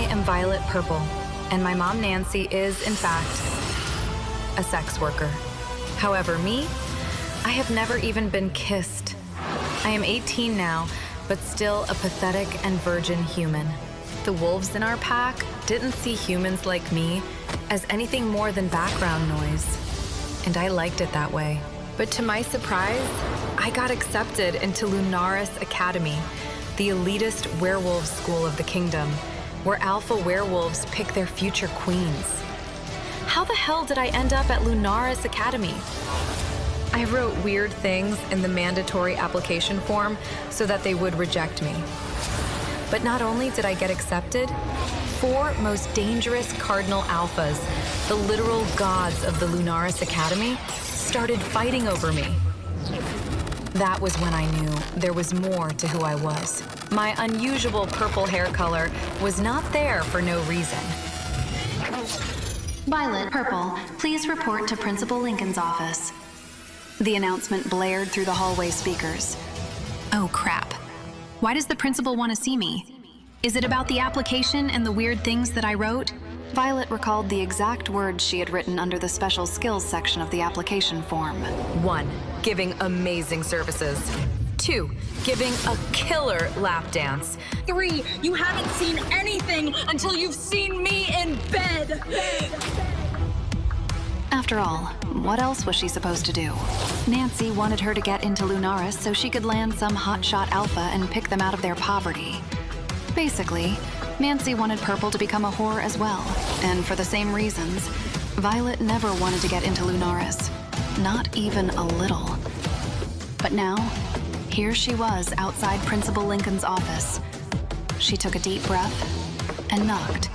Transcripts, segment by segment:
am Violet Purple, and my mom Nancy is, in fact, a sex worker. However, me, I have never even been kissed. I am 18 now, but still a pathetic and virgin human. The wolves in our pack didn't see humans like me as anything more than background noise, and I liked it that way. But to my surprise, I got accepted into Lunaris Academy, the elitist werewolf school of the kingdom, where alpha werewolves pick their future queens. How the hell did I end up at Lunaris Academy? I wrote weird things in the mandatory application form so that they would reject me. But not only did I get accepted, 4 most dangerous cardinal alphas, the literal gods of the Lunaris Academy, started fighting over me. That was when I knew there was more to who I was. My unusual purple hair color was not there for no reason. Violet Purple, please report to Principal Lincoln's office. The announcement blared through the hallway speakers. Oh crap. Why does the principal want to see me? Is it about the application and the weird things that I wrote? Violet recalled the exact words she had written under the special skills section of the application form. 1, giving amazing services. 2, giving a killer lap dance. 3, you haven't seen anything until you've seen me in bed. After all, what else was she supposed to do? Nancy wanted her to get into Lunaris so she could land some hotshot alpha and pick them out of their poverty. Basically, Nancy wanted Purple to become a whore as well, and for the same reasons, Violet never wanted to get into Lunaris. Not even a little. But now, here she was outside Principal Lincoln's office. She took a deep breath and knocked.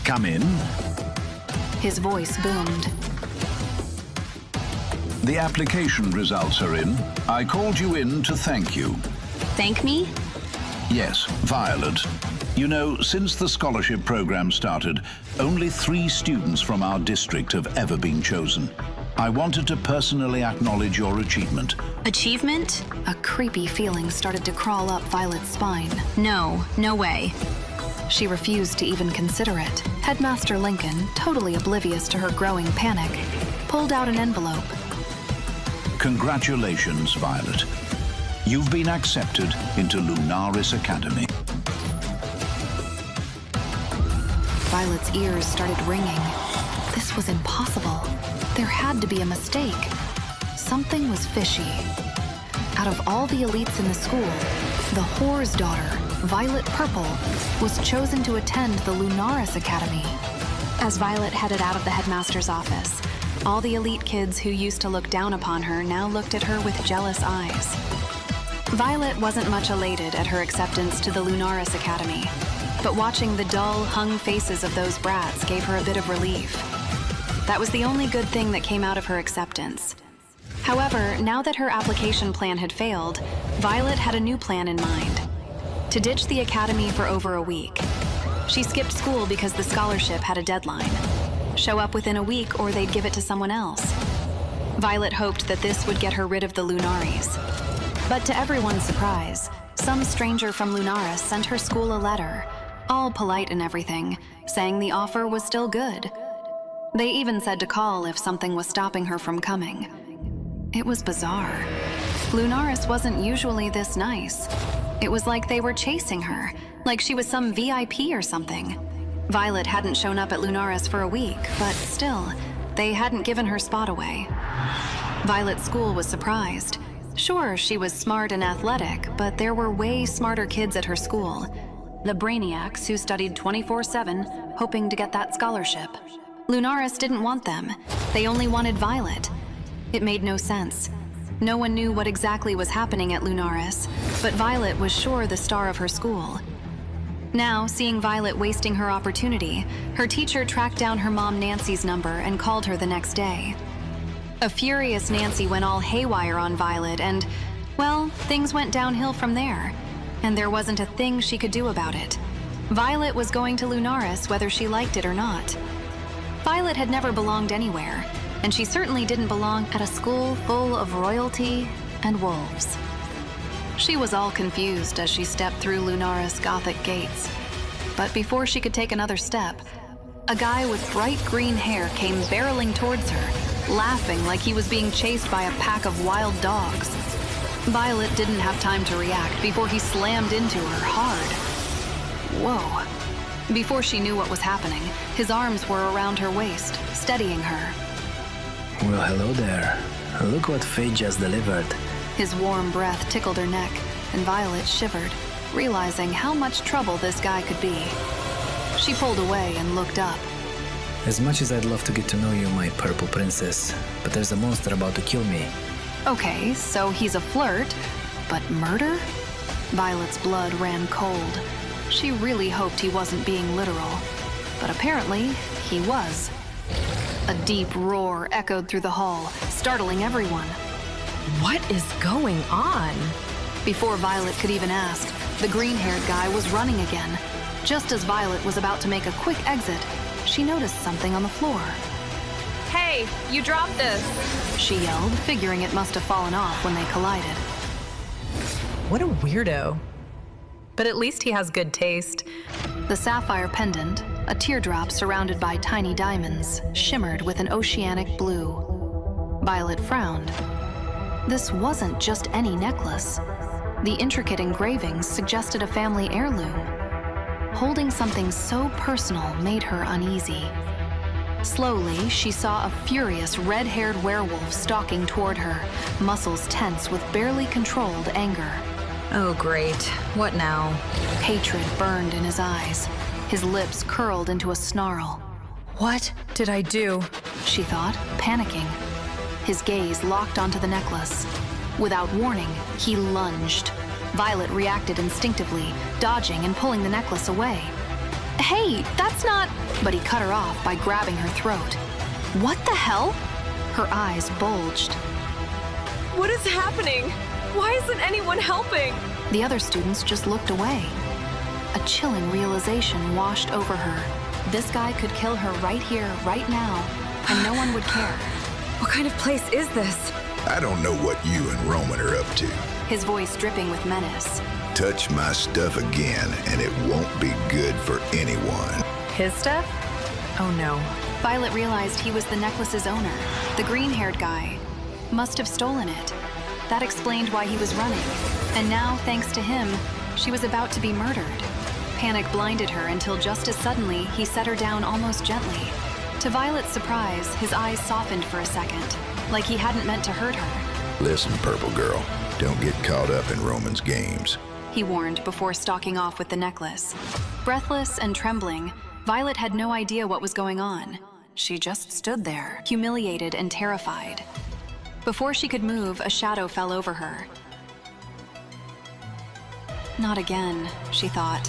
Come in. His voice boomed. The application results are in. I called you in to thank you. Thank me? Yes, Violet. You know, since the scholarship program started, only 3 students from our district have ever been chosen. I wanted to personally acknowledge your achievement. Achievement? A creepy feeling started to crawl up Violet's spine. No way. She refused to even consider it. Headmaster Lincoln, totally oblivious to her growing panic, pulled out an envelope. Congratulations, Violet. You've been accepted into Lunaris Academy. Violet's ears started ringing. This was impossible. There had to be a mistake. Something was fishy. Out of all the elites in the school, the whore's daughter, Violet Purple, was chosen to attend the Lunaris Academy. As Violet headed out of the headmaster's office, all the elite kids who used to look down upon her now looked at her with jealous eyes. Violet wasn't much elated at her acceptance to the Lunaris Academy, but watching the dull, hung faces of those brats gave her a bit of relief. That was the only good thing that came out of her acceptance. However, now that her application plan had failed, Violet had a new plan in mind: to ditch the academy for over a week. She skipped school because the scholarship had a deadline. Show up within a week or they'd give it to someone else. Violet hoped that this would get her rid of the Lunaris. But to everyone's surprise, some stranger from Lunaris sent her school a letter, all polite and everything, saying the offer was still good. They even said to call if something was stopping her from coming. It was bizarre. Lunaris wasn't usually this nice. It was like they were chasing her, like she was some VIP or something. Violet hadn't shown up at Lunaris for a week, but still, they hadn't given her spot away. Violet's school was surprised. Sure, she was smart and athletic, but there were way smarter kids at her school. The brainiacs who studied 24/7, hoping to get that scholarship. Lunaris didn't want them. They only wanted Violet. It made no sense. No one knew what exactly was happening at Lunaris, but Violet was sure the star of her school. Now, seeing Violet wasting her opportunity, her teacher tracked down her mom Nancy's number and called her the next day. A furious Nancy went all haywire on Violet and, well, things went downhill from there. And there wasn't a thing she could do about it. Violet was going to Lunaris whether she liked it or not. Violet had never belonged anywhere, and she certainly didn't belong at a school full of royalty and wolves. She was all confused as she stepped through Lunaris' Gothic gates. but before she could take another step, a guy with bright green hair came barreling towards her, laughing like he was being chased by a pack of wild dogs. Violet didn't have time to react before he slammed into her hard. Whoa. Before she knew what was happening, his arms were around her waist, steadying her. Well, hello there. Look what fate just delivered. His warm breath tickled her neck, and Violet shivered, realizing how much trouble this guy could be. She pulled away and looked up. As much as I'd love to get to know you, my purple princess, but there's a monster about to kill me. Okay, so he's a flirt, but murder? Violet's blood ran cold. She really hoped he wasn't being literal, but apparently he was. A deep roar echoed through the hall, startling everyone. What is going on? Before Violet could even ask, the green-haired guy was running again. Just as Violet was about to make a quick exit, she noticed something on the floor. Hey, you dropped this! She yelled, figuring it must have fallen off when they collided. What a weirdo. But at least he has good taste. The sapphire pendant, a teardrop surrounded by tiny diamonds, shimmered with an oceanic blue. Violet frowned. This wasn't just any necklace. The intricate engravings suggested a family heirloom. Holding something so personal made her uneasy. Slowly, she saw a furious red-haired werewolf stalking toward her, muscles tense with barely controlled anger. Oh, great. What now? Hatred burned in his eyes. His lips curled into a snarl. What did I do? She thought, panicking. His gaze locked onto the necklace. Without warning, he lunged. Violet reacted instinctively, dodging and pulling the necklace away. Hey, that's not... But he cut her off by grabbing her throat. What the hell? Her eyes bulged. What is happening? Why isn't anyone helping? The other students just looked away. A chilling realization washed over her. This guy could kill her right here, right now, and no one would care. What kind of place is this? I don't know what you and Roman are up to. His voice dripping with menace. Touch my stuff again, and it won't be good for anyone. His stuff? Oh no. Violet realized he was the necklace's owner, the green-haired guy. Must have stolen it. That explained why he was running. And now, thanks to him, she was about to be murdered. Panic blinded her until just as suddenly, he set her down almost gently. To Violet's surprise, his eyes softened for a second, like he hadn't meant to hurt her. Listen, Purple Girl, don't get caught up in Roman's games. He warned before stalking off with the necklace. Breathless and trembling, Violet had no idea what was going on. She just stood there, humiliated and terrified. Before she could move, a shadow fell over her. Not again, she thought.